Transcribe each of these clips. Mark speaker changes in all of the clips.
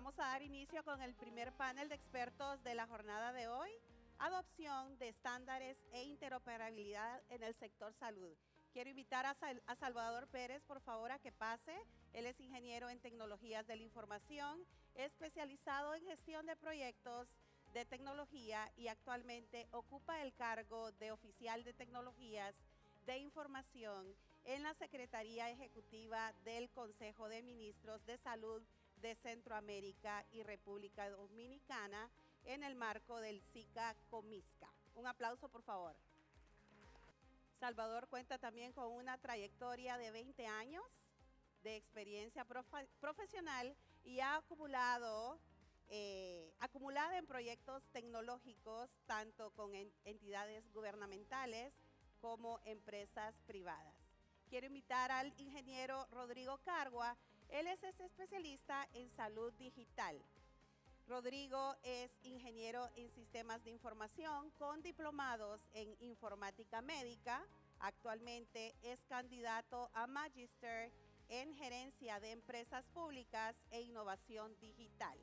Speaker 1: Vamos a dar inicio con el primer panel de expertos de la jornada de hoy, adopción de estándares e interoperabilidad en el sector salud. Quiero invitar a Salvador Pérez, por favor, a que pase. Él es ingeniero en tecnologías de la información, especializado en gestión de proyectos de tecnología y actualmente ocupa el cargo de oficial de tecnologías de información en la Secretaría Ejecutiva del Consejo de Ministros de Salud de Centroamérica y República Dominicana en el marco del SICA-COMISCA. Un aplauso, por favor. Salvador cuenta también con una trayectoria de 20 años de experiencia profesional y ha acumulada en proyectos tecnológicos tanto con entidades gubernamentales como empresas privadas. Quiero invitar al ingeniero Rodrigo Cargua. Él es especialista en salud digital. Rodrigo es ingeniero en sistemas de información con diplomados en informática médica. Actualmente es candidato a Magister en gerencia de empresas públicas e innovación digital.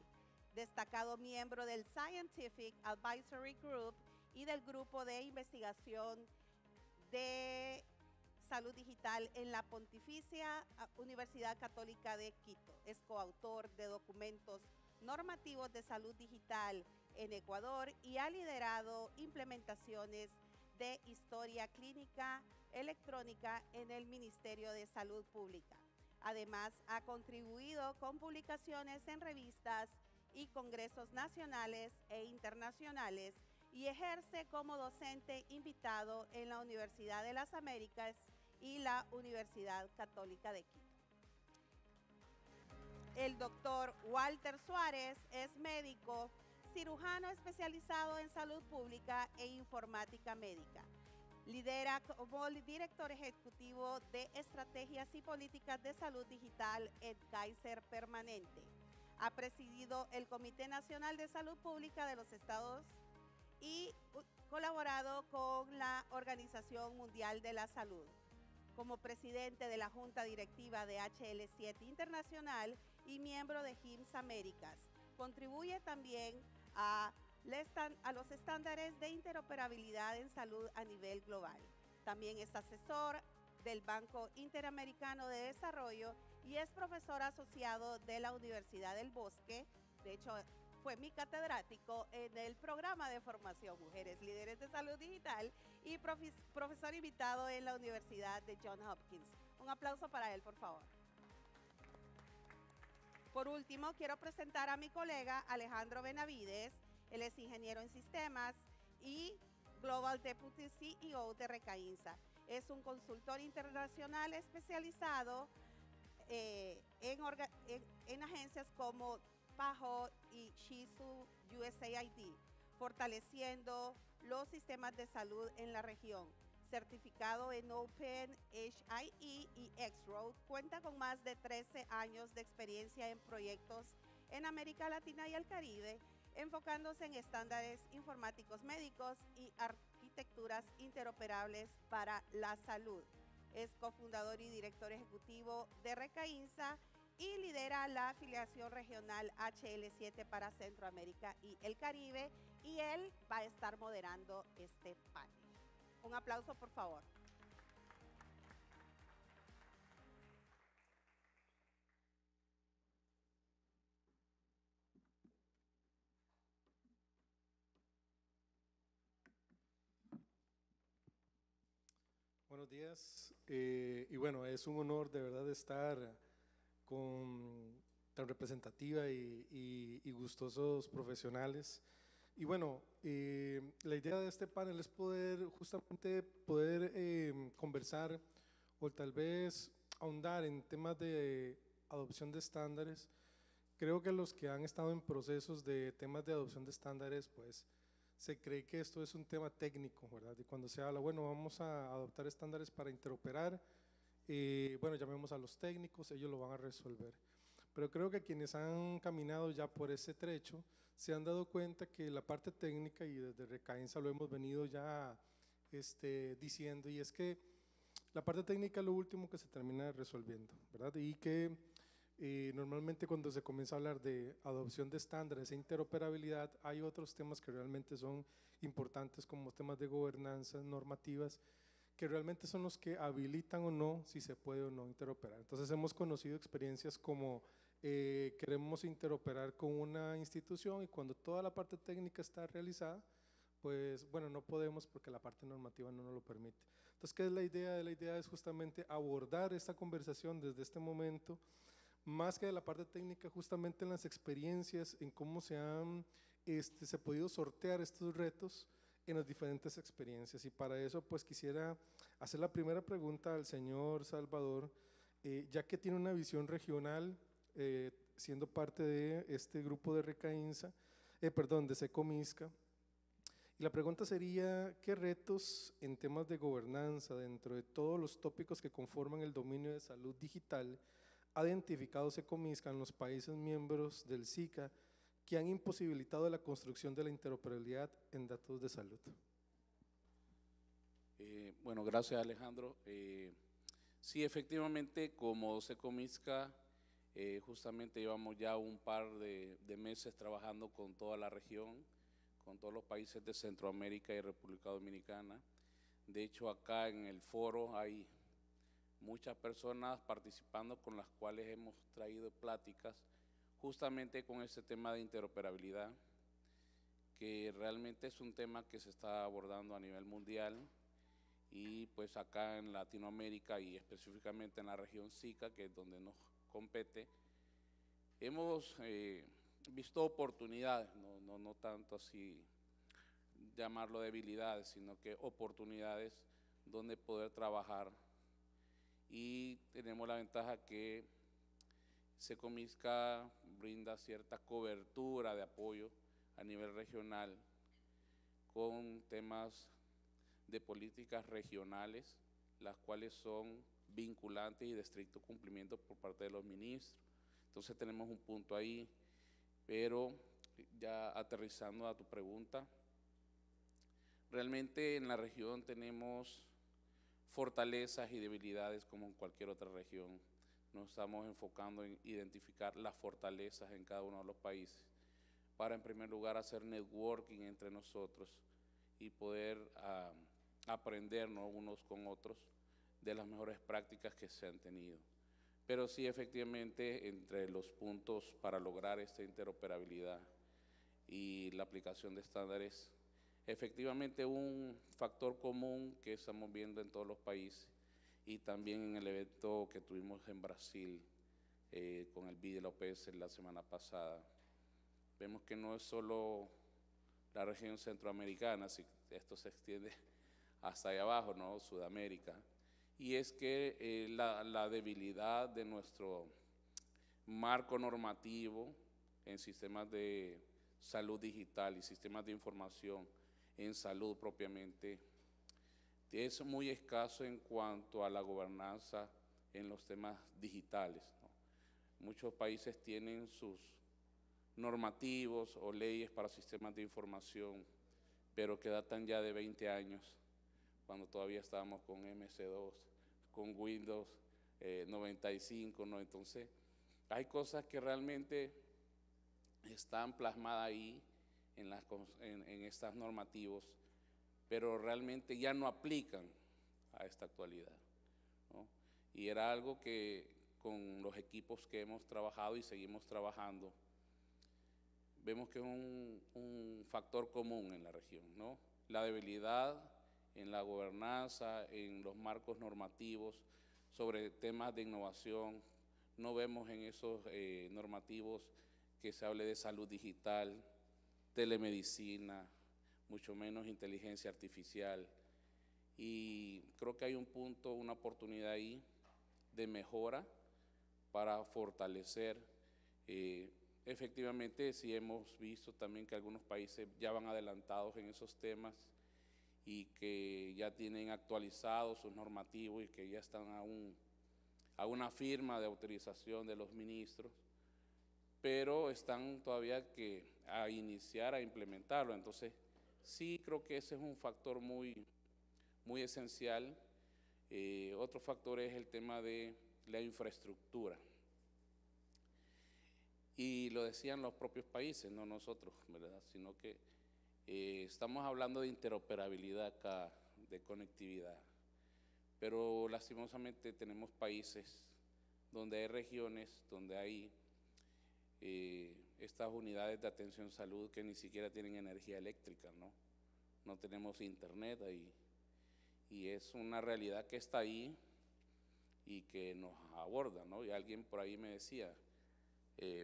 Speaker 1: Destacado miembro del Scientific Advisory Group y del grupo de investigación de salud digital en la Pontificia Universidad Católica de Quito. Es coautor de documentos normativos de salud digital en Ecuador y ha liderado implementaciones de historia clínica electrónica en el Ministerio de Salud Pública. Además, ha contribuido con publicaciones en revistas y congresos nacionales e internacionales y ejerce como docente invitado en la Universidad de las Américas y la Universidad Católica de Quito. El doctor Walter Suárez es médico, cirujano especializado en salud pública e informática médica. Lidera como director ejecutivo de estrategias y políticas de salud digital en Kaiser Permanente. Ha presidido el Comité Nacional de Salud Pública de los Estados y colaborado con la Organización Mundial de la Salud. Como presidente de la Junta Directiva de HL7 Internacional y miembro de HIMSS Américas. Contribuye también a los estándares de interoperabilidad en salud a nivel global. También es asesor del Banco Interamericano de Desarrollo y es profesor asociado de la Universidad del Bosque. De hecho, fue mi catedrático en el programa de formación Mujeres Líderes de Salud Digital y profesor invitado en la Universidad de Johns Hopkins. Un aplauso para él, por favor. Por último, quiero presentar a mi colega Alejandro Benavides. Él es ingeniero en sistemas y Global Deputy CEO de Recainsa. Es un consultor internacional especializado en agencias como PAHO y Shizu USAID, fortaleciendo los sistemas de salud en la región. Certificado en OpenHIE y X-Road, cuenta con más de 13 años de experiencia en proyectos en América Latina y el Caribe, enfocándose en estándares informáticos médicos y arquitecturas interoperables para la salud. Es cofundador y director ejecutivo de Recainsa y lidera la afiliación regional HL7 para Centroamérica y el Caribe, y él va a estar moderando este panel. Un aplauso, por favor.
Speaker 2: Buenos días. Y bueno, es un honor de verdad estar con tan representativa y gustosos profesionales. Y bueno, la idea de este panel es justamente poder conversar o tal vez ahondar en temas de adopción de estándares. Creo que los que han estado en procesos de temas de adopción de estándares, pues se cree que esto es un tema técnico, ¿verdad? Y cuando se habla, bueno, vamos a adoptar estándares para interoperar, bueno, llamemos a los técnicos, ellos lo van a resolver. Pero creo que quienes han caminado ya por ese trecho se han dado cuenta que la parte técnica, y desde Recainsa lo hemos venido ya diciendo, y es que la parte técnica es lo último que se termina resolviendo, ¿verdad? Y que Normalmente cuando se comienza a hablar de adopción de estándares e interoperabilidad, hay otros temas que realmente son importantes como temas de gobernanza, normativas, que realmente son los que habilitan o no si se puede o no interoperar. Entonces hemos conocido experiencias como queremos interoperar con una institución y cuando toda la parte técnica está realizada, pues bueno, no podemos porque la parte normativa no nos lo permite. Entonces, ¿qué es la idea? La idea es justamente abordar esta conversación desde este momento, más que de la parte técnica, justamente en las experiencias, en cómo se han se ha podido sortear estos retos en las diferentes experiencias. Y para eso, pues quisiera hacer la primera pregunta al señor Salvador, ya que tiene una visión regional, siendo parte de este grupo de Recainsa, perdón, de Secomisca. Y la pregunta sería, ¿qué retos en temas de gobernanza dentro de todos los tópicos que conforman el dominio de salud digital ha identificado Secomisca en los países miembros del SICA que han imposibilitado la construcción de la interoperabilidad en datos de salud?
Speaker 3: Bueno, gracias Alejandro. Sí, efectivamente, como Secomisca, justamente llevamos ya un par de meses trabajando con toda la región, con todos los países de Centroamérica y República Dominicana. De hecho, acá en el foro hay muchas personas participando con las cuales hemos traído pláticas justamente con este tema de interoperabilidad, que realmente es un tema que se está abordando a nivel mundial y pues acá en Latinoamérica y específicamente en la región SICA, que es donde nos compete, hemos visto oportunidades, no tanto así llamarlo debilidades, sino que oportunidades donde poder trabajar. Y tenemos la ventaja que Secomisca brinda cierta cobertura de apoyo a nivel regional con temas de políticas regionales, las cuales son vinculantes y de estricto cumplimiento por parte de los ministros. Entonces tenemos un punto ahí, pero ya aterrizando a tu pregunta, realmente en la región tenemos fortalezas y debilidades como en cualquier otra región. Nos estamos enfocando en identificar las fortalezas en cada uno de los países para, en primer lugar, hacer networking entre nosotros y poder aprendernos unos con otros de las mejores prácticas que se han tenido. Pero sí, efectivamente, entre los puntos para lograr esta interoperabilidad y la aplicación de estándares, efectivamente un factor común que estamos viendo en todos los países y también en el evento que tuvimos en Brasil con el BID de la OPS la semana pasada, vemos que no es solo la región centroamericana, si esto se extiende hasta allá abajo, ¿no? Sudamérica, y es que la debilidad de nuestro marco normativo en sistemas de salud digital y sistemas de información en salud propiamente es muy escaso en cuanto a la gobernanza en los temas digitales, ¿no? Muchos países tienen sus normativos o leyes para sistemas de información, pero que datan ya de 20 años, cuando todavía estábamos con MS2, con Windows 95, ¿no? Entonces, hay cosas que realmente están plasmadas ahí en estos normativos, pero realmente ya no aplican a esta actualidad, ¿no? Y era algo que con los equipos que hemos trabajado y seguimos trabajando, vemos que es un factor común en la región, ¿no? La debilidad en la gobernanza, en los marcos normativos sobre temas de innovación. No vemos en esos normativos que se hable de salud digital, telemedicina, mucho menos inteligencia artificial. Y creo que hay un punto, una oportunidad ahí de mejora para fortalecer. Efectivamente, sí hemos visto también que algunos países ya van adelantados en esos temas y que ya tienen actualizados sus normativos y que ya están a una firma de autorización de los ministros, pero están todavía a iniciar a implementarlo. Entonces, sí creo que ese es un factor muy esencial. Otro factor es el tema de la infraestructura. Y lo decían los propios países, no nosotros, ¿verdad? Sino que estamos hablando de interoperabilidad acá, de conectividad. Pero lastimosamente tenemos países donde hay regiones, donde hay estas unidades de atención salud que ni siquiera tienen energía eléctrica, ¿no? No tenemos internet ahí. Y es una realidad que está ahí y que nos aborda, ¿no? Y alguien por ahí me decía,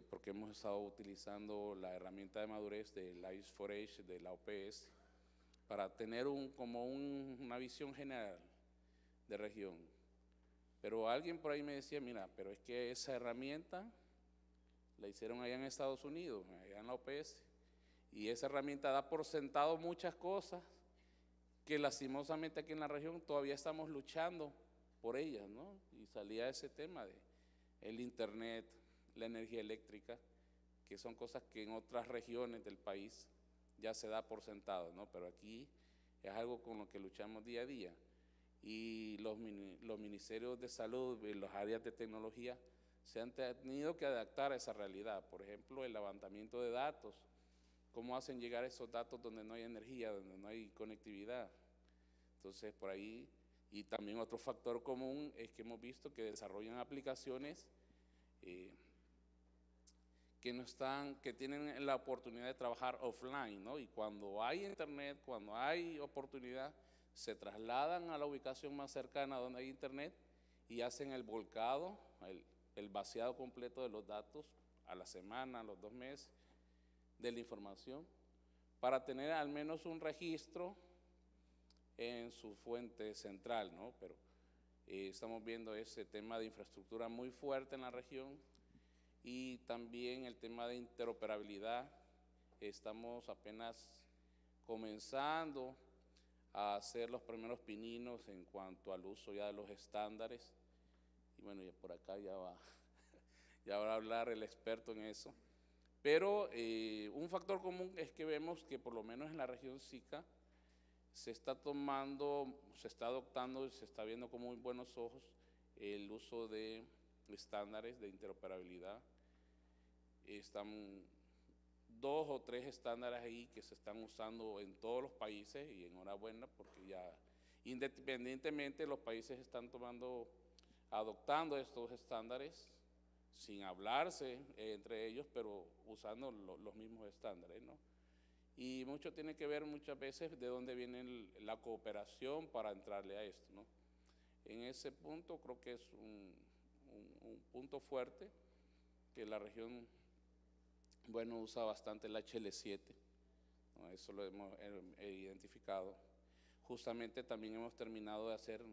Speaker 3: porque hemos estado utilizando la herramienta de madurez de Lives for Age, de la OPS, para tener una visión general de región. Pero alguien por ahí me decía, mira, pero es que esa herramienta la hicieron allá en Estados Unidos, allá en la OPS, y esa herramienta da por sentado muchas cosas que lastimosamente aquí en la región todavía estamos luchando por ellas, ¿no? Y salía ese tema de el internet, la energía eléctrica, que son cosas que en otras regiones del país ya se da por sentado, ¿no? Pero aquí es algo con lo que luchamos día a día. Y los ministerios de salud y las áreas de tecnología se han tenido que adaptar a esa realidad. Por ejemplo, el levantamiento de datos, cómo hacen llegar esos datos donde no hay energía, donde no hay conectividad. Entonces, por ahí, y también otro factor común es que hemos visto que desarrollan aplicaciones que tienen la oportunidad de trabajar offline, ¿no? Y cuando hay internet, cuando hay oportunidad, se trasladan a la ubicación más cercana donde hay internet y hacen el volcado, el vaciado completo de los datos a la semana, a los 2 meses de la información, para tener al menos un registro en su fuente central, ¿no? Pero estamos viendo ese tema de infraestructura muy fuerte en la región y también el tema de interoperabilidad. Estamos apenas comenzando a hacer los primeros pininos en cuanto al uso ya de los estándares. Y bueno, ya por acá ya va a hablar el experto en eso. Pero un factor común es que vemos que por lo menos en la región SICA se está adoptando y se está viendo con muy buenos ojos el uso de estándares de interoperabilidad. Están 2 o 3 estándares ahí que se están usando en todos los países y enhorabuena porque ya independientemente los países están adoptando estos estándares sin hablarse entre ellos, pero usando los mismos estándares, ¿no? Y mucho tiene que ver muchas veces de dónde viene la cooperación para entrarle a esto, ¿no? En ese punto creo que es un punto fuerte que la región, bueno, usa bastante el HL7, ¿no? Eso lo hemos identificado. Justamente también hemos terminado de hacer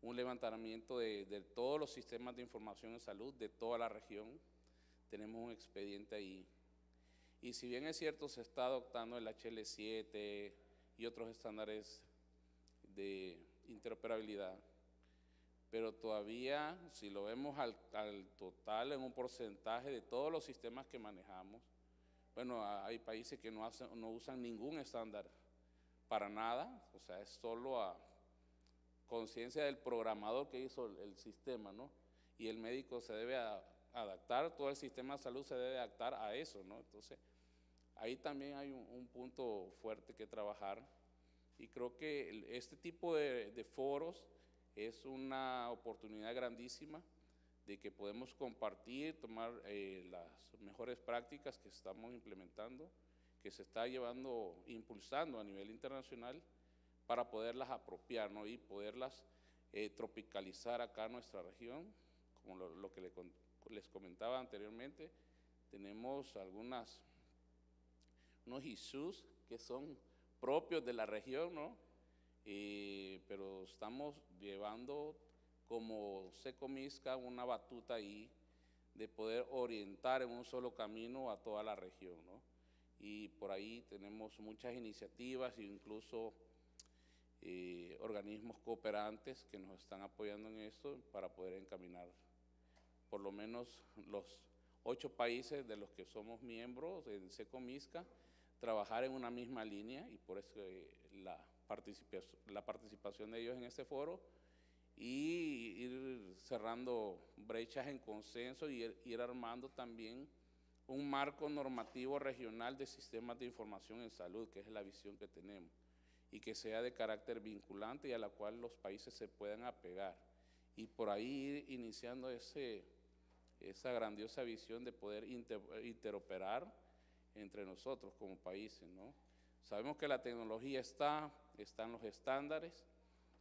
Speaker 3: un levantamiento de todos los sistemas de información en salud de toda la región. Tenemos un expediente ahí. Y si bien es cierto, se está adoptando el HL7 y otros estándares de interoperabilidad, pero todavía, si lo vemos al total en un porcentaje de todos los sistemas que manejamos, bueno, hay países que no usan ningún estándar para nada, o sea, es solo a conciencia del programador que hizo el sistema, ¿no? Y el médico se debe adaptar, todo el sistema de salud se debe adaptar a eso, ¿no? Entonces, ahí también hay un punto fuerte que trabajar y creo que este tipo de foros es una oportunidad grandísima de que podemos compartir, tomar las mejores prácticas que estamos implementando, que se está impulsando a nivel internacional para poderlas apropiar, ¿no? Y poderlas tropicalizar acá en nuestra región, como lo que les comentaba anteriormente. Tenemos unos issues que son propios de la región, ¿no? Pero estamos llevando como Secomisca una batuta ahí de poder orientar en un solo camino a toda la región, ¿no? Y por ahí tenemos muchas iniciativas e incluso organismos cooperantes que nos están apoyando en esto para poder encaminar por lo menos los 8 países de los que somos miembros en Secomisca, trabajar en una misma línea y por eso la participación de ellos en este foro y ir cerrando brechas en consenso y ir armando también un marco normativo regional de sistemas de información en salud, que es la visión que tenemos, y que sea de carácter vinculante y a la cual los países se puedan apegar. Y por ahí ir iniciando esa grandiosa visión de poder interoperar entre nosotros como países, ¿no? Sabemos que la tecnología están los estándares.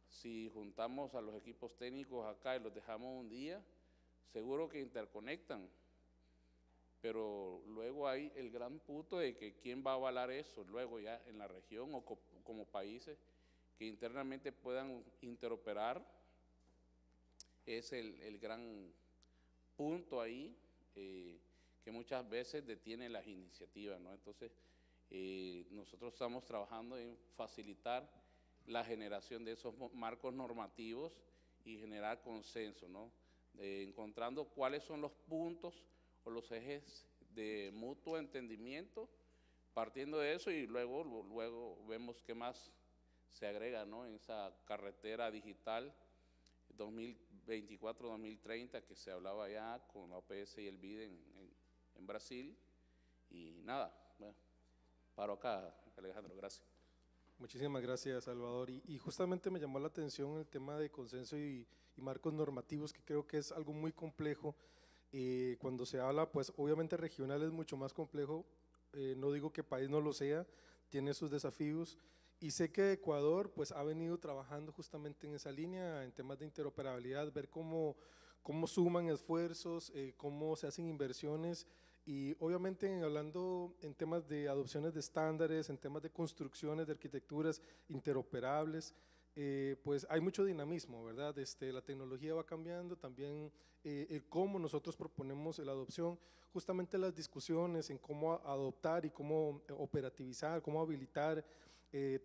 Speaker 3: Si juntamos a los equipos técnicos acá y los dejamos un día, seguro que interconectan, pero luego hay el gran punto de que quién va a avalar eso luego ya en la región o como países que internamente puedan interoperar. Es el gran punto ahí que muchas veces detiene las iniciativas, ¿no? Entonces, nosotros estamos trabajando en facilitar la generación de esos marcos normativos y generar consenso, ¿no? Encontrando cuáles son los puntos o los ejes de mutuo entendimiento, partiendo de eso y luego vemos qué más se agrega, ¿no? En esa carretera digital 2024-2030 que se hablaba ya con la OPS y el BID en Brasil. Y nada, bueno, paro acá, Alejandro, gracias.
Speaker 2: Muchísimas gracias, Salvador. Y justamente me llamó la atención el tema de consenso y marcos normativos, que creo que es algo muy complejo. Cuando se habla, pues obviamente regional es mucho más complejo, no digo que país no lo sea, tiene sus desafíos, y sé que Ecuador pues ha venido trabajando justamente en esa línea, en temas de interoperabilidad, ver cómo suman esfuerzos, cómo se hacen inversiones, y obviamente hablando en temas de adopciones de estándares, en temas de construcciones de arquitecturas interoperables, pues hay mucho dinamismo, ¿verdad? La tecnología va cambiando, también el cómo nosotros proponemos la adopción, justamente las discusiones en cómo adoptar y cómo operativizar, cómo habilitar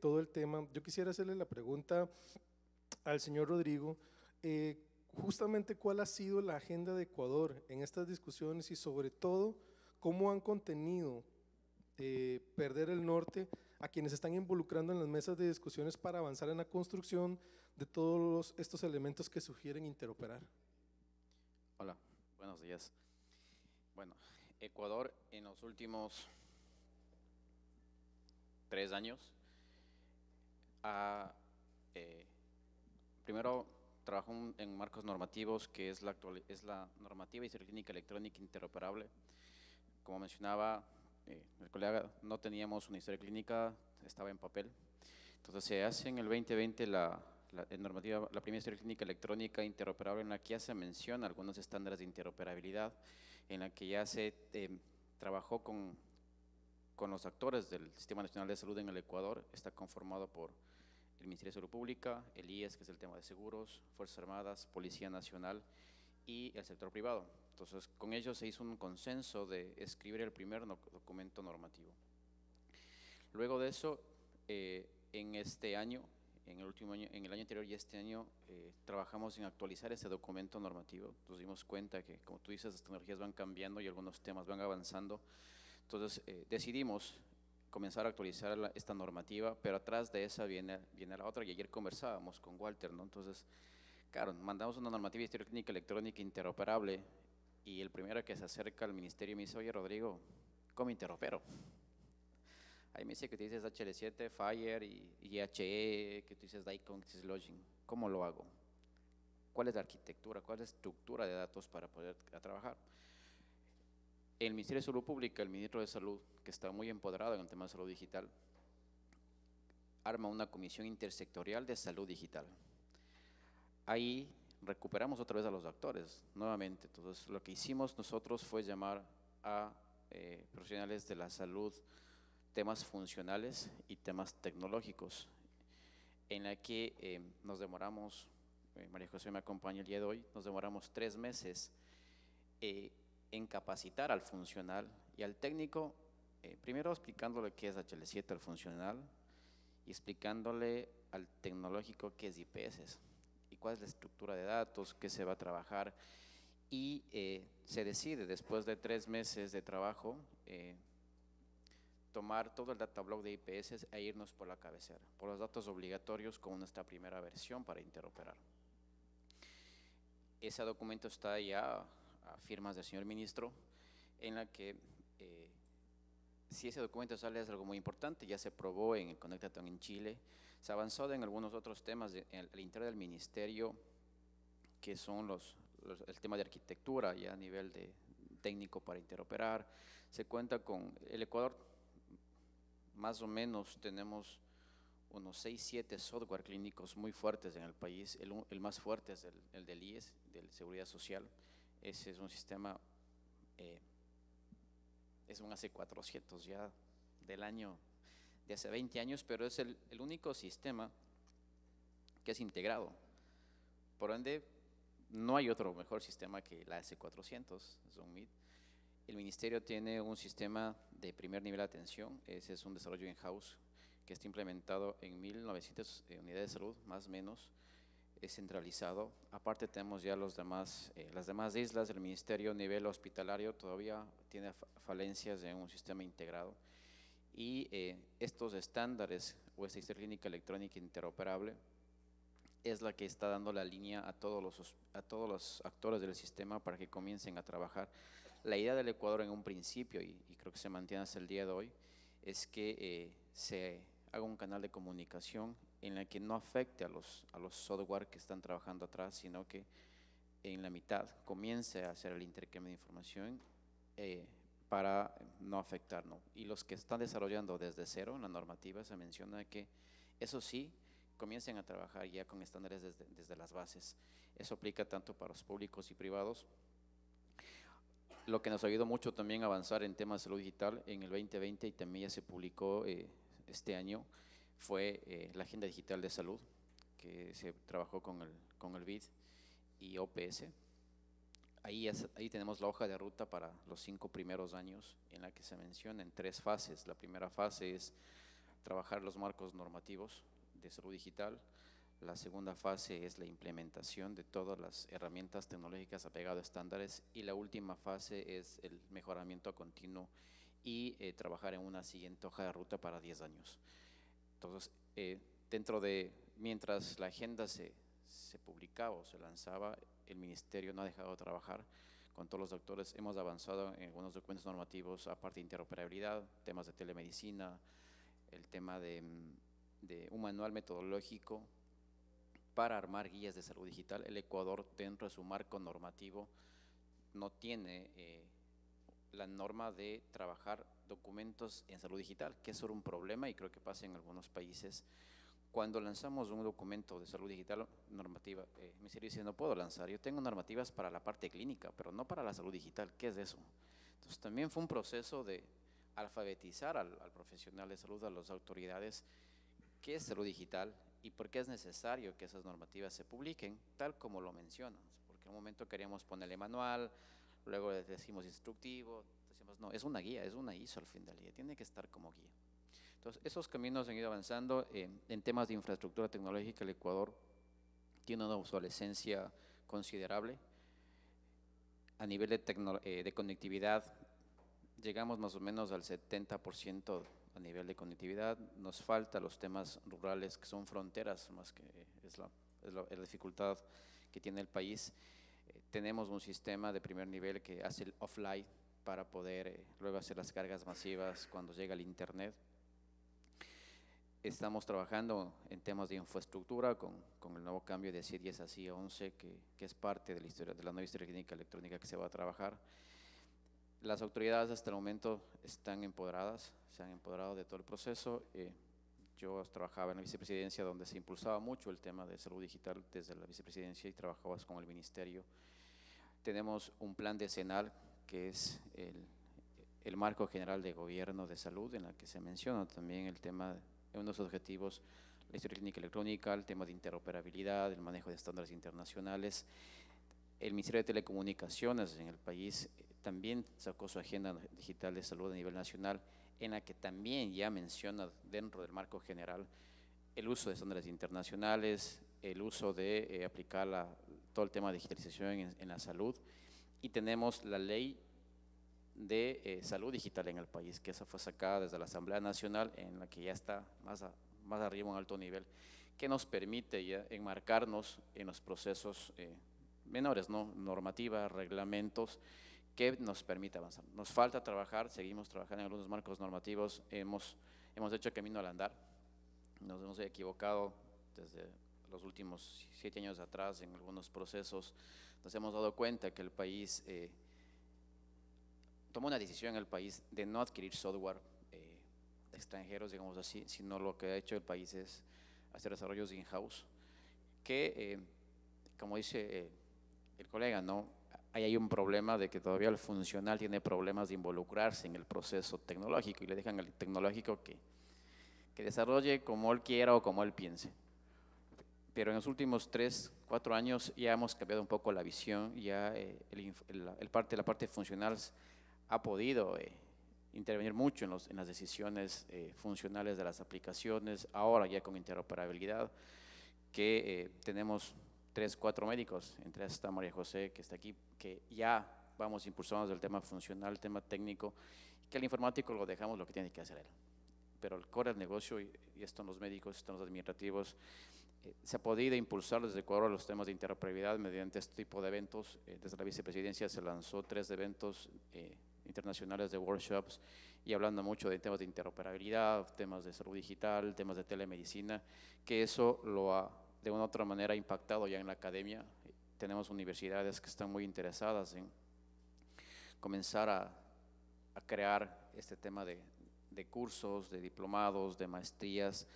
Speaker 2: todo el tema. Yo quisiera hacerle la pregunta al señor Rodrigo, justamente cuál ha sido la agenda de Ecuador en estas discusiones y sobre todo cómo han contenido perder el norte a quienes están involucrando en las mesas de discusiones para avanzar en la construcción de todos estos elementos que sugieren interoperar.
Speaker 4: Hola, buenos días. Bueno, Ecuador en los últimos 3 años primero trabajó en marcos normativos, que es la normativa historia clínica electrónica interoperable. Como mencionaba el colega, no teníamos una historia clínica, estaba en papel. Entonces se hace en el 2020 la normativa, la primera historia clínica electrónica interoperable, en la que ya se menciona algunos estándares de interoperabilidad, en la que ya se trabajó con los actores del Sistema Nacional de Salud en el Ecuador. Está conformado por el Ministerio de Salud Pública, el IES, que es el tema de seguros, Fuerzas Armadas, Policía Nacional y el sector privado. Entonces, con ellos se hizo un consenso de escribir el primer documento normativo. Luego de eso, en este año, en el año anterior y este año, trabajamos en actualizar ese documento normativo. Nos dimos cuenta que, como tú dices, las tecnologías van cambiando y algunos temas van avanzando. Entonces, decidimos comenzar a actualizar esta normativa, pero atrás de esa viene la otra, y ayer conversábamos con Walter, ¿no? Entonces, claro, mandamos una normativa de historia clínica electrónica interoperable, y el primero que se acerca al ministerio me dice: oye, Rodrigo, ¿cómo interopero? Ahí me dice que tú dices HL7, Fire y IHE, que tú dices DICOM, que dices Login. ¿Cómo lo hago? ¿Cuál es la arquitectura? ¿Cuál es la estructura de datos para poder trabajar? El Ministerio de Salud Pública, el ministro de Salud, que está muy empoderado en el tema de salud digital, arma una comisión intersectorial de salud digital. Ahí recuperamos otra vez a los actores, nuevamente. Entonces, lo que hicimos nosotros fue llamar a profesionales de la salud, temas funcionales y temas tecnológicos, en la que nos demoramos, María José me acompaña el día de hoy, nos demoramos 3 meses en capacitar al funcional y al técnico, primero explicándole qué es HL7 al funcional y explicándole al tecnológico qué es IPS y cuál es la estructura de datos, qué se va a trabajar, y se decide después de 3 meses de trabajo tomar todo el datablock de IPS e irnos por la cabecera, por los datos obligatorios con nuestra primera versión para interoperar. Ese documento está ya a firmas del señor ministro, en la que si ese documento sale es algo muy importante, ya se probó en el Conectathon en Chile, se ha avanzado en algunos otros temas al interior del ministerio, que son el tema de arquitectura, ya a nivel de técnico para interoperar. Se cuenta con el Ecuador, más o menos tenemos unos 6, 7 software clínicos muy fuertes en el país. El más fuerte es el del IES, de Seguridad Social. Ese es un sistema, es un AC400 ya del año de hace 20 años, pero es el único sistema que es integrado. Por ende, no hay otro mejor sistema que la AC400, ZoneMeet. El ministerio tiene un sistema de primer nivel de atención, ese es un desarrollo in-house que está implementado en 1900 unidades de salud, más o menos, es centralizado. Aparte tenemos ya las demás islas. El ministerio a nivel hospitalario todavía tiene falencias en un sistema integrado. Y estos estándares o esta historia clínica electrónica interoperable es la que está dando la línea a todos los actores del sistema para que comiencen a trabajar. La idea del Ecuador en un principio, y creo que se mantiene hasta el día de hoy, es que se haga un canal de comunicación en la que no afecte a los software que están trabajando atrás, sino que en la mitad comience a hacer el intercambio de información para no afectar, ¿no? Y los que están desarrollando desde cero en la normativa se menciona que eso sí, comiencen a trabajar ya con estándares desde las bases. Eso aplica tanto para los públicos y privados. Lo que nos ha ayudado mucho también a avanzar en temas de salud digital en el 2020 y también ya se publicó este año fue la Agenda Digital de Salud, que se trabajó con el BID y OPS. Ahí tenemos la hoja de ruta para los 5 primeros años, en la que se mencionan 3 fases. La primera fase es trabajar los marcos normativos de salud digital. La segunda fase es la implementación de todas las herramientas tecnológicas apegadas a estándares. Y la última fase es el mejoramiento continuo y trabajar en una siguiente hoja de ruta para 10 años. Entonces, mientras la agenda se publicaba o se lanzaba, el ministerio no ha dejado de trabajar con todos los doctores. Hemos avanzado en algunos documentos normativos, aparte de interoperabilidad, temas de telemedicina, el tema de un manual metodológico para armar guías de salud digital. El Ecuador, dentro de su marco normativo, no tiene la norma de trabajar documentos en salud digital, que es solo un problema y creo que pasa en algunos países. Cuando lanzamos un documento de salud digital normativa, el ministerio dice, no puedo lanzar, yo tengo normativas para la parte clínica, pero no para la salud digital. ¿Qué es eso? Entonces también fue un proceso de alfabetizar al profesional de salud, a las autoridades, qué es salud digital y por qué es necesario que esas normativas se publiquen, tal como lo mencionas, porque en un momento queríamos ponerle manual, luego decimos instructivo, decimos no, es una guía, es una ISO al fin del día, tiene que estar como guía. Entonces, esos caminos han ido avanzando. En temas de infraestructura tecnológica, el Ecuador tiene una obsolescencia considerable. A nivel de conectividad, llegamos más o menos al 70% a nivel de conectividad. Nos falta los temas rurales, que son fronteras, más que es la dificultad que tiene el país. Tenemos un sistema de primer nivel que hace el offline para poder luego hacer las cargas masivas cuando llega el internet. Estamos trabajando en temas de infraestructura con el nuevo cambio de C10 a C11, que es parte de la nueva historia clínica electrónica que se va a trabajar. Las autoridades hasta el momento están empoderadas, se han empoderado de todo el proceso. Yo trabajaba en la vicepresidencia, donde se impulsaba mucho el tema de salud digital desde la vicepresidencia, y trabajabas con el ministerio. Tenemos un plan decenal, que es el marco general de gobierno de salud, en la que se menciona también el tema de unos objetivos, la historia clínica electrónica, el tema de interoperabilidad, el manejo de estándares internacionales. El Ministerio de Telecomunicaciones en el país también sacó su agenda digital de salud a nivel nacional, en la que también ya menciona dentro del marco general el uso de estándares internacionales, el uso de aplicar todo el tema de digitalización en la salud. Y tenemos la ley de salud digital en el país, que esa fue sacada desde la Asamblea Nacional, en la que ya está más arriba, un alto nivel, que nos permite ya enmarcarnos en los procesos menores, ¿no? Normativas, reglamentos, que nos permita avanzar. Nos falta trabajar, seguimos trabajando en algunos marcos normativos, hemos hecho camino al andar, nos hemos equivocado desde los últimos 7 años atrás en algunos procesos, nos hemos dado cuenta que el país tomó una decisión en el país de no adquirir software extranjeros, digamos así, sino lo que ha hecho el país es hacer desarrollos in-house, que como dice el colega, ¿no? Ahí hay un problema de que todavía el funcional tiene problemas de involucrarse en el proceso tecnológico y le dejan al tecnológico que desarrolle como él quiera o como él piense. Pero en los últimos 3, 4 años ya hemos cambiado un poco la visión, ya la parte funcional ha podido intervenir mucho en las decisiones funcionales de las aplicaciones, ahora ya con interoperabilidad, que tenemos 3, 4 médicos, entre esta María José que está aquí, que ya vamos impulsando el tema funcional, el tema técnico, que el informático lo dejamos lo que tiene que hacer él. Pero el core del negocio, y están los médicos, están los administrativos, se ha podido impulsar desde Ecuador los temas de interoperabilidad mediante este tipo de eventos. Desde la vicepresidencia se lanzó 3 eventos internacionales de workshops y hablando mucho de temas de interoperabilidad, temas de salud digital, temas de telemedicina, que eso lo ha de una u otra manera impactado ya en la academia. Tenemos universidades que están muy interesadas en comenzar a crear este tema de cursos, de diplomados, de maestrías,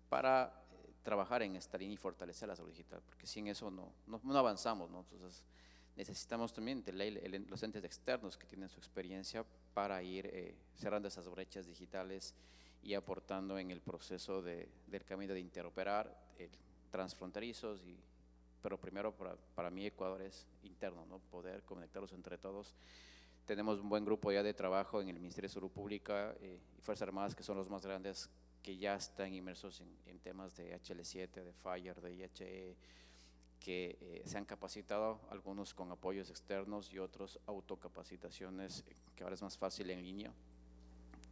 Speaker 4: para trabajar en esta línea y fortalecer la salud digital, porque sin eso no avanzamos, ¿no? Entonces necesitamos también los entes externos que tienen su experiencia para ir cerrando esas brechas digitales y aportando en el proceso del camino de interoperar transfronterizos, pero primero para mí Ecuador es interno, ¿no? Poder conectarlos entre todos. Tenemos un buen grupo ya de trabajo en el Ministerio de Salud Pública y Fuerzas Armadas, que son los más grandes, que ya están inmersos en temas de HL7, de FHIR, de IHE, que se han capacitado, algunos con apoyos externos y otros autocapacitaciones, que ahora es más fácil en línea,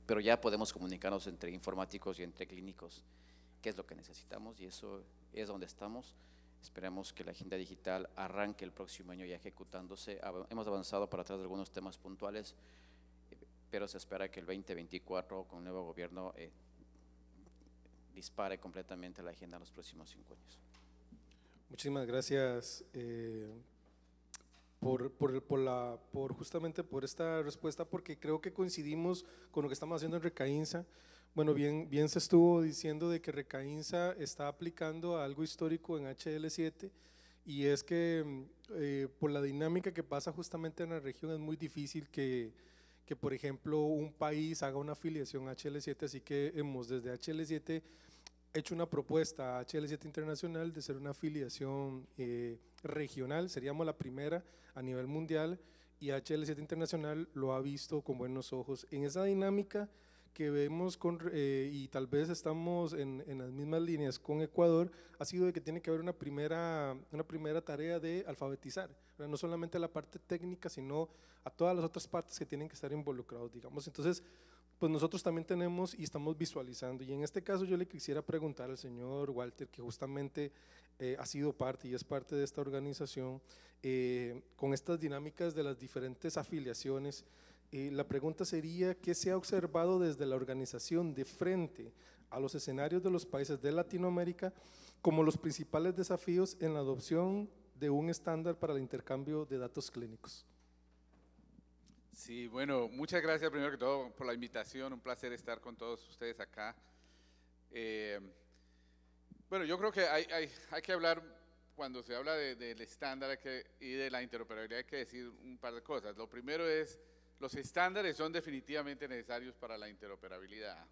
Speaker 4: pero ya podemos comunicarnos entre informáticos y entre clínicos qué es lo que necesitamos, y eso es donde estamos. Esperemos que la agenda digital arranque el próximo año ya ejecutándose. Hemos avanzado para atrás de algunos temas puntuales, pero se espera que el 2024 con el nuevo gobierno dispare completamente la agenda en los próximos 5 años.
Speaker 2: Muchísimas gracias justamente por esta respuesta, porque creo que coincidimos con lo que estamos haciendo en Recainsa. Bueno, bien se estuvo diciendo de que Recainsa está aplicando algo histórico en HL7, y es que por la dinámica que pasa justamente en la región es muy difícil que por ejemplo un país haga una afiliación a HL7, así que hemos desde HL7 hecho una propuesta a HL7 Internacional de ser una afiliación regional, seríamos la primera a nivel mundial, y HL7 Internacional lo ha visto con buenos ojos. En esa dinámica que vemos y tal vez estamos en las mismas líneas con Ecuador, ha sido de que tiene que haber una primera tarea de alfabetizar, no solamente la parte técnica, sino a todas las otras partes que tienen que estar involucrados, digamos. Entonces, pues nosotros también tenemos y estamos visualizando, y en este caso yo le quisiera preguntar al señor Walter, que justamente ha sido parte y es parte de esta organización, con estas dinámicas de las diferentes afiliaciones. La pregunta sería, ¿qué se ha observado desde la organización de frente a los escenarios de los países de Latinoamérica como los principales desafíos en la adopción de un estándar para el intercambio de datos clínicos?
Speaker 5: Sí, bueno, muchas gracias primero que todo por la invitación, un placer estar con todos ustedes acá. Bueno, yo creo que hay que hablar, cuando se habla del estándar y de la interoperabilidad, hay que decir un par de cosas. Lo primero es, los estándares son definitivamente necesarios para la interoperabilidad.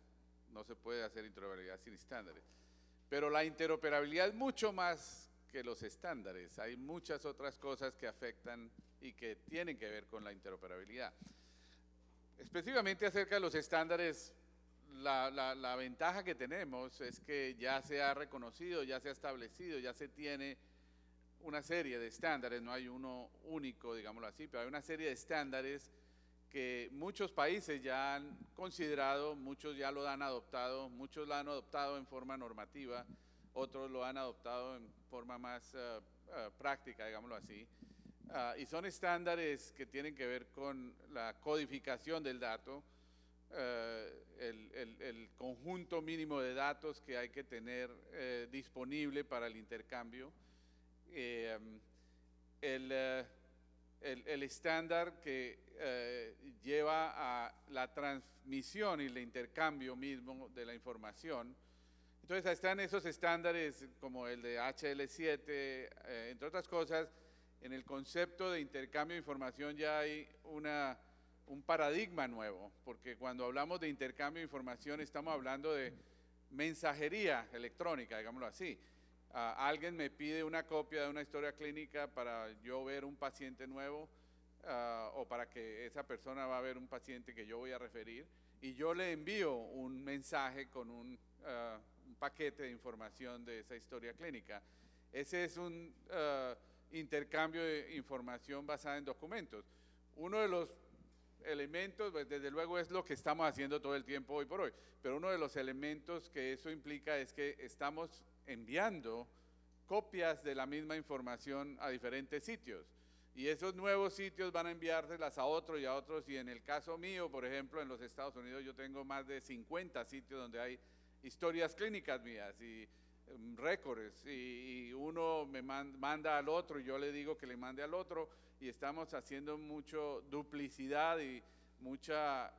Speaker 5: No se puede hacer interoperabilidad sin estándares. Pero la interoperabilidad es mucho más que los estándares. Hay muchas otras cosas que afectan y que tienen que ver con la interoperabilidad. Específicamente acerca de los estándares, la ventaja que tenemos es que ya se ha reconocido, ya se ha establecido, ya se tiene una serie de estándares, no hay uno único, digámoslo así, pero hay una serie de estándares que muchos países ya han considerado, muchos ya lo han adoptado, muchos lo han adoptado en forma normativa, otros lo han adoptado en forma más práctica, digámoslo así, y son estándares que tienen que ver con la codificación del dato, el conjunto mínimo de datos que hay que tener disponible para el intercambio, el estándar que lleva a la transmisión y el intercambio mismo de la información. Entonces están esos estándares como el de HL7, entre otras cosas. En el concepto de intercambio de información ya hay un paradigma nuevo, porque cuando hablamos de intercambio de información estamos hablando de mensajería electrónica, digámoslo así. Alguien me pide una copia de una historia clínica para yo ver un paciente nuevo o para que esa persona va a ver un paciente que yo voy a referir, y yo le envío un mensaje con un paquete de información de esa historia clínica. Ese es un intercambio de información basada en documentos. Uno de los elementos, pues desde luego es lo que estamos haciendo todo el tiempo hoy por hoy, pero uno de los elementos que eso implica es que estamos enviando copias de la misma información a diferentes sitios, y esos nuevos sitios van a enviárselas a otros y a otros, y en el caso mío, por ejemplo, en los Estados Unidos yo tengo más de 50 sitios donde hay historias clínicas mías y récords, y uno me manda al otro y yo le digo que le mande al otro, y estamos haciendo mucha duplicidad y mucha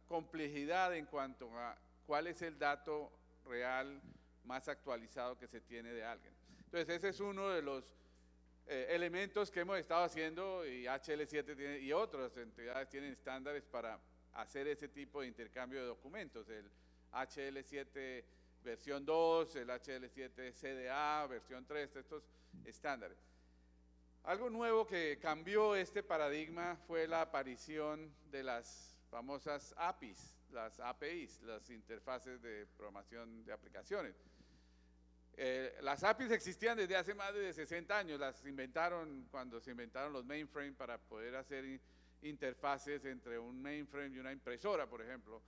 Speaker 5: complejidad en cuanto a cuál es el dato real más actualizado que se tiene de alguien. Entonces ese es uno de los elementos que hemos estado haciendo, y HL7 tiene, y otras entidades tienen estándares para hacer ese tipo de intercambio de documentos, el HL7 versión 2, el HL7 CDA, versión 3, estos estándares. Algo nuevo que cambió este paradigma fue la aparición de las famosas APIs, las interfaces de programación de aplicaciones. Las APIs existían desde hace más de 60 años, las inventaron cuando se inventaron los mainframes para poder hacer interfaces entre un mainframe y una impresora, por ejemplo.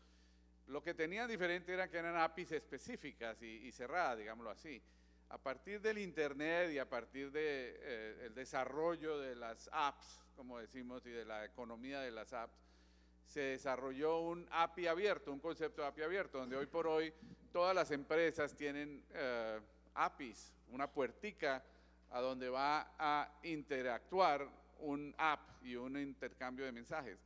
Speaker 5: Lo que tenían diferente era que eran APIs específicas y cerradas, digámoslo así. A partir del Internet y a partir del desarrollo de las apps, como decimos, y de la economía de las apps, se desarrolló un API abierto, un concepto de API abierto, donde hoy por hoy todas las empresas tienen APIs, una puertica a donde va a interactuar un app y un intercambio de mensajes.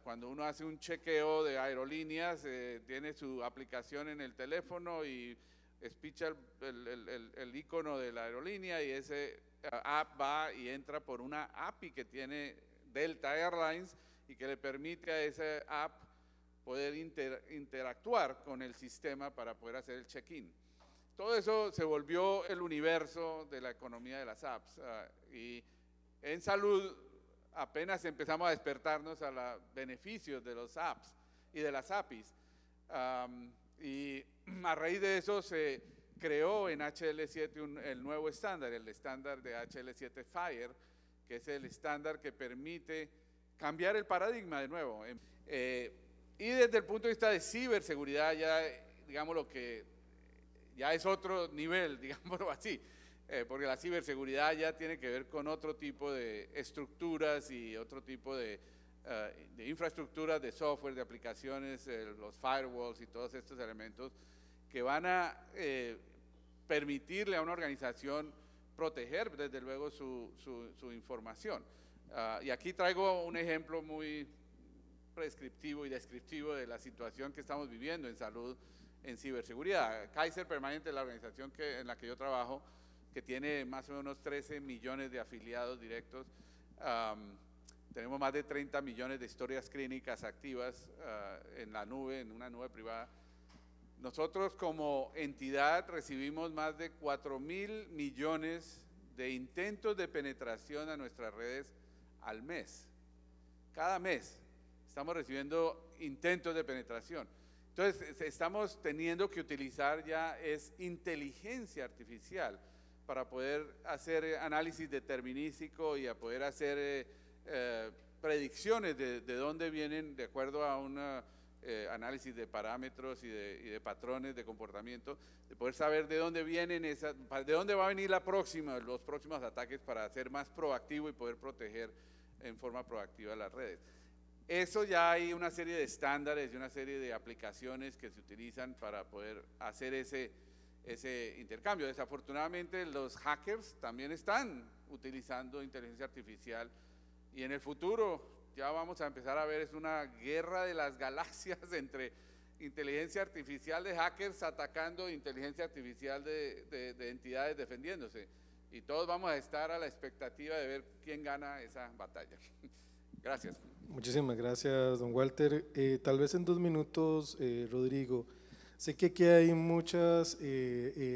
Speaker 5: Cuando uno hace un chequeo de aerolíneas, tiene su aplicación en el teléfono y espicha el icono de la aerolínea, y ese app va y entra por una API que tiene Delta Airlines y que le permite a esa app poder interactuar con el sistema para poder hacer el check-in. Todo eso se volvió el universo de la economía de las apps, y en salud apenas empezamos a despertarnos a los beneficios de los apps y de las APIs, y a raíz de eso se creó en HL7 el nuevo estándar, el estándar de HL7 FHIR, que es el estándar que permite cambiar el paradigma de nuevo. Y desde el punto de vista de ciberseguridad, ya digamos lo que ya es otro nivel, digámoslo así, porque la ciberseguridad ya tiene que ver con otro tipo de estructuras y otro tipo de infraestructuras de software, de aplicaciones, los firewalls y todos estos elementos que van a permitirle a una organización proteger desde luego su información. Y aquí traigo un ejemplo muy prescriptivo y descriptivo de la situación que estamos viviendo en salud, en ciberseguridad. Kaiser Permanente, la organización en la que yo trabajo, que tiene más o menos 13 millones de afiliados directos, tenemos más de 30 millones de historias clínicas activas en la nube, en una nube privada. Nosotros como entidad recibimos más de 4.000 millones de intentos de penetración a nuestras redes al mes. Cada mes estamos recibiendo intentos de penetración. Entonces estamos teniendo que utilizar ya inteligencia artificial para poder hacer análisis determinístico y a poder hacer predicciones de dónde vienen de acuerdo a una análisis de parámetros y de patrones de comportamiento, de poder saber de dónde vienen de dónde va a venir los próximos ataques para ser más proactivo y poder proteger en forma proactiva las redes. Eso ya hay una serie de estándares y una serie de aplicaciones que se utilizan para poder hacer ese intercambio. Desafortunadamente los hackers también están utilizando inteligencia artificial y en el futuro ya vamos a empezar a ver, es una guerra de las galaxias entre inteligencia artificial de hackers atacando inteligencia artificial de entidades defendiéndose. Y todos vamos a estar a la expectativa de ver quién gana esa batalla. Gracias.
Speaker 2: Muchísimas gracias, don Walter. Tal vez en 2 minutos, Rodrigo, sé que aquí hay muchos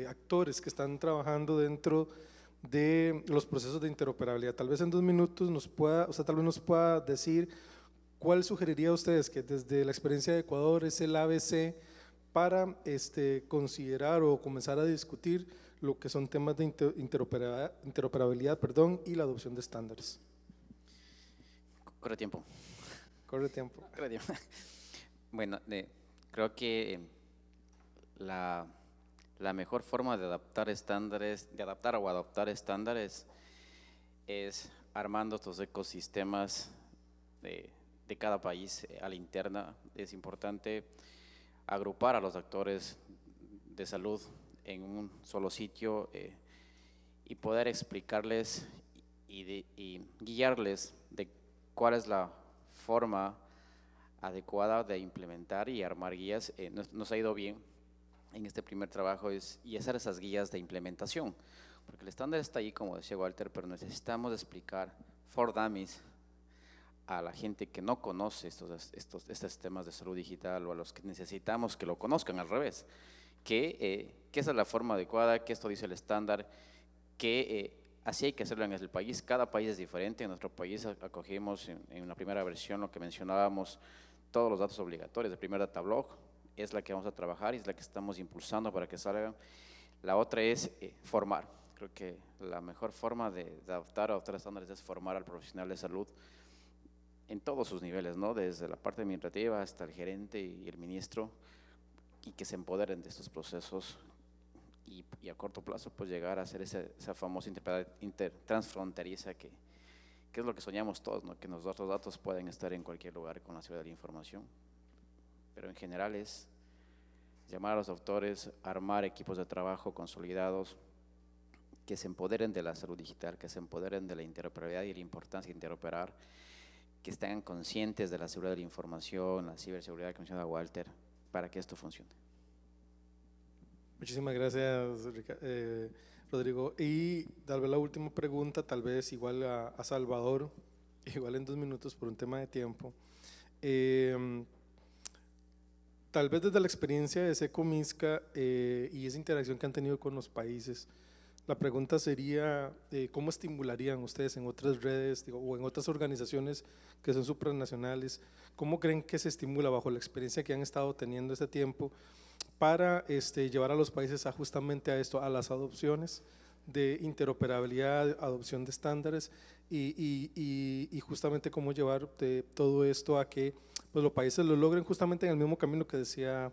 Speaker 2: actores que están trabajando dentro de los procesos de interoperabilidad. Tal vez en 2 minutos nos pueda decir cuál sugeriría a ustedes que desde la experiencia de Ecuador es el ABC para considerar o comenzar a discutir lo que son temas de interoperabilidad, y la adopción de estándares.
Speaker 4: Corre tiempo.
Speaker 2: Corre tiempo.
Speaker 4: Bueno, creo que la mejor forma de adaptar o adoptar estándares es armando estos ecosistemas de cada país a la interna. Es importante agrupar a los actores de salud en un solo sitio y poder explicarles y guiarles de cuál es la forma adecuada de implementar y armar guías. Nos ha ido bien en este primer trabajo y hacer esas guías de implementación, porque el estándar está ahí, como decía Walter, pero necesitamos explicar for dummies a la gente que no conoce estos temas de salud digital, o a los que necesitamos que lo conozcan al revés, que esa es la forma adecuada, que esto dice el estándar, que así hay que hacerlo en el país. Cada país es diferente. En nuestro país acogimos en la primera versión lo que mencionábamos, todos los datos obligatorios. El primer datablock es la que vamos a trabajar y es la que estamos impulsando para que salgan. La otra es formar. Creo que la mejor forma de adoptar estándares es formar al profesional de salud en todos sus niveles, ¿no? Desde la parte administrativa hasta el gerente y el ministro, y que se empoderen de estos procesos y a corto plazo pues llegar a hacer esa famosa transfronteriza que es lo que soñamos todos, ¿no? Que nuestros datos pueden estar en cualquier lugar con la seguridad de la información. Pero en general es llamar a los autores, armar equipos de trabajo consolidados que se empoderen de la salud digital, que se empoderen de la interoperabilidad y la importancia de interoperar, que estén conscientes de la seguridad de la información, la ciberseguridad que mencionaba Walter, para que esto funcione.
Speaker 2: Muchísimas gracias, Rodrigo. Y tal vez la última pregunta, tal vez igual a Salvador, igual en 2 minutos por un tema de tiempo. Tal vez desde la experiencia de Secomisca y esa interacción que han tenido con los países, la pregunta sería, ¿cómo estimularían ustedes en otras redes o en otras organizaciones que son supranacionales? ¿Cómo creen que se estimula bajo la experiencia que han estado teniendo este tiempo para llevar a los países justamente a esto, a las adopciones de interoperabilidad, adopción de estándares y justamente cómo llevar todo esto a que pues, los países lo logren justamente en el mismo camino que decía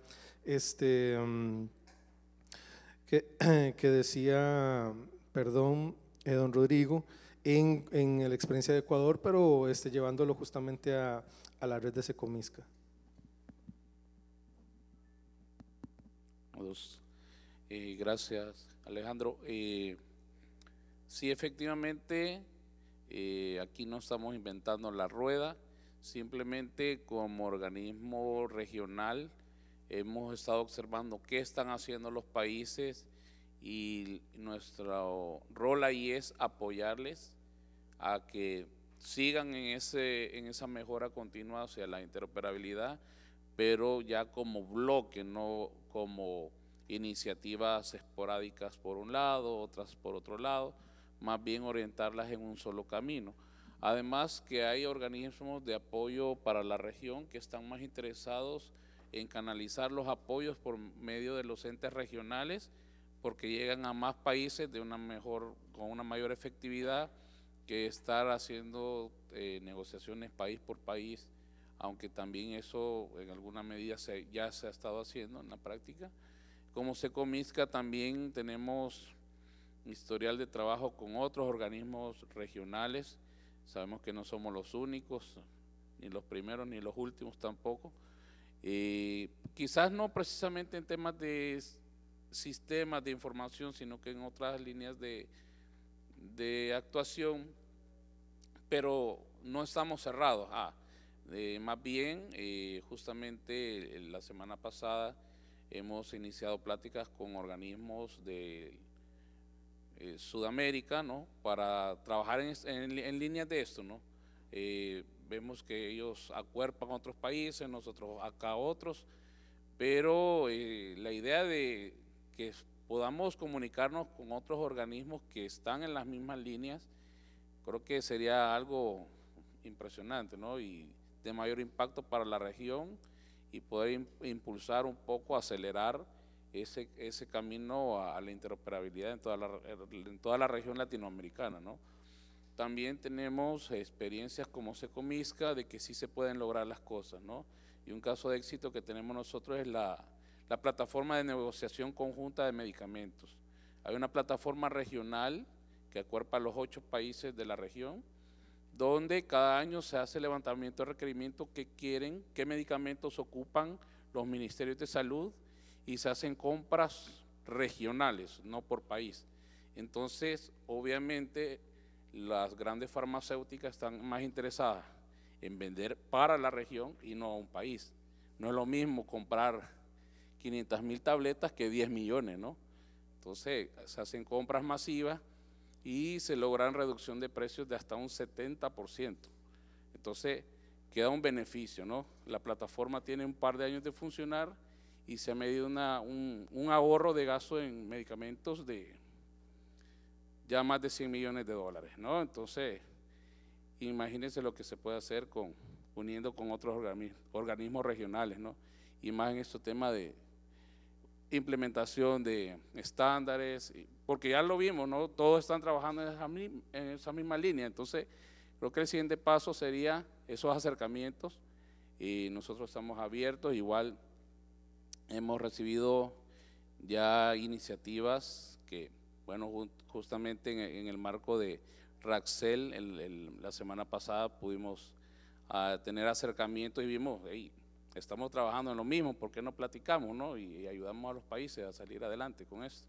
Speaker 2: don Rodrigo, en la experiencia de Ecuador, pero llevándolo justamente a la red de Secomisca.
Speaker 3: Gracias, Alejandro. Sí, efectivamente, aquí no estamos inventando la rueda, simplemente como organismo regional hemos estado observando qué están haciendo los países y nuestro rol ahí es apoyarles a que sigan en esa mejora continua hacia la interoperabilidad, pero ya como bloque, no como iniciativas esporádicas por un lado, otras por otro lado, más bien orientarlas en un solo camino. Además que hay organismos de apoyo para la región que están más interesados en canalizar los apoyos por medio de los entes regionales, porque llegan a más países con una mayor efectividad que estar haciendo negociaciones país por país aunque también eso en alguna medida ya se ha estado haciendo en la práctica. Como Secomisca también tenemos historial de trabajo con otros organismos regionales. Sabemos que no somos los únicos, ni los primeros ni los últimos tampoco. Quizás no precisamente en temas de sistemas de información, sino que en otras líneas de actuación, pero no estamos cerrados. Más bien, justamente la semana pasada hemos iniciado pláticas con organismos de Sudamérica, ¿no?, para trabajar en líneas de esto, ¿no? Vemos que ellos acuerpan otros países, nosotros acá otros, pero la idea de que podamos comunicarnos con otros organismos que están en las mismas líneas, creo que sería algo impresionante, ¿no?, y de mayor impacto para la región, y poder impulsar un poco, acelerar ese camino a la interoperabilidad en toda la región latinoamericana, ¿no? También tenemos experiencias como Secomisca de que sí se pueden lograr las cosas, ¿no? Y un caso de éxito que tenemos nosotros es la plataforma de negociación conjunta de medicamentos. Hay una plataforma regional que acuerpa a los 8 países de la región, donde cada año se hace levantamiento de requerimientos que quieren, qué medicamentos ocupan los ministerios de salud, y se hacen compras regionales, no por país. Entonces, obviamente, las grandes farmacéuticas están más interesadas en vender para la región y no a un país. No es lo mismo comprar 500.000 tabletas que 10 millones, ¿no? Entonces, se hacen compras masivas y se logran reducción de precios de hasta un 70%. Entonces, queda un beneficio, ¿no? La plataforma tiene un par de años de funcionar y se ha medido un ahorro de gasto en medicamentos de ya más de 100 millones de dólares, ¿no? Entonces, imagínense lo que se puede hacer uniendo con otros organismos regionales, ¿no? Y más en estos temas de implementación de estándares, porque ya lo vimos, ¿no? Todos están trabajando en esa misma línea. Entonces, creo que el siguiente paso sería esos acercamientos, y nosotros estamos abiertos. Igual hemos recibido ya iniciativas que, bueno, justamente en el marco de Raxel, la semana pasada pudimos tener acercamientos y vimos, hey, estamos trabajando en lo mismo, ¿por qué no platicamos, no? Y ayudamos a los países a salir adelante con esto.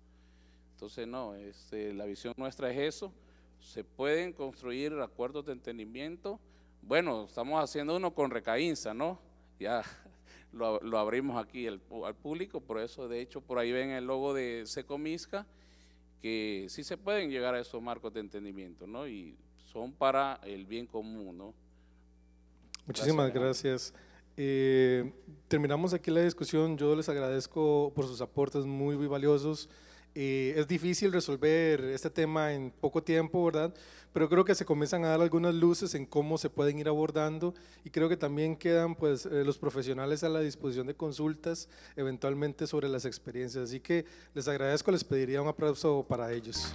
Speaker 3: Entonces, no, la visión nuestra es eso. Se pueden construir acuerdos de entendimiento. Bueno, estamos haciendo uno con Recainsa, ¿no? Ya lo abrimos aquí al público, por eso, de hecho, por ahí ven el logo de Secomisca, que sí se pueden llegar a esos marcos de entendimiento, ¿no? Y son para el bien común, ¿no?
Speaker 2: Muchísimas gracias. Terminamos aquí la discusión. Yo les agradezco por sus aportes muy valiosos. Es difícil resolver este tema en poco tiempo, ¿verdad? Pero creo que se comienzan a dar algunas luces en cómo se pueden ir abordando, y creo que también quedan pues los profesionales a la disposición de consultas eventualmente sobre las experiencias. Así que les agradezco, les pediría un aplauso para ellos.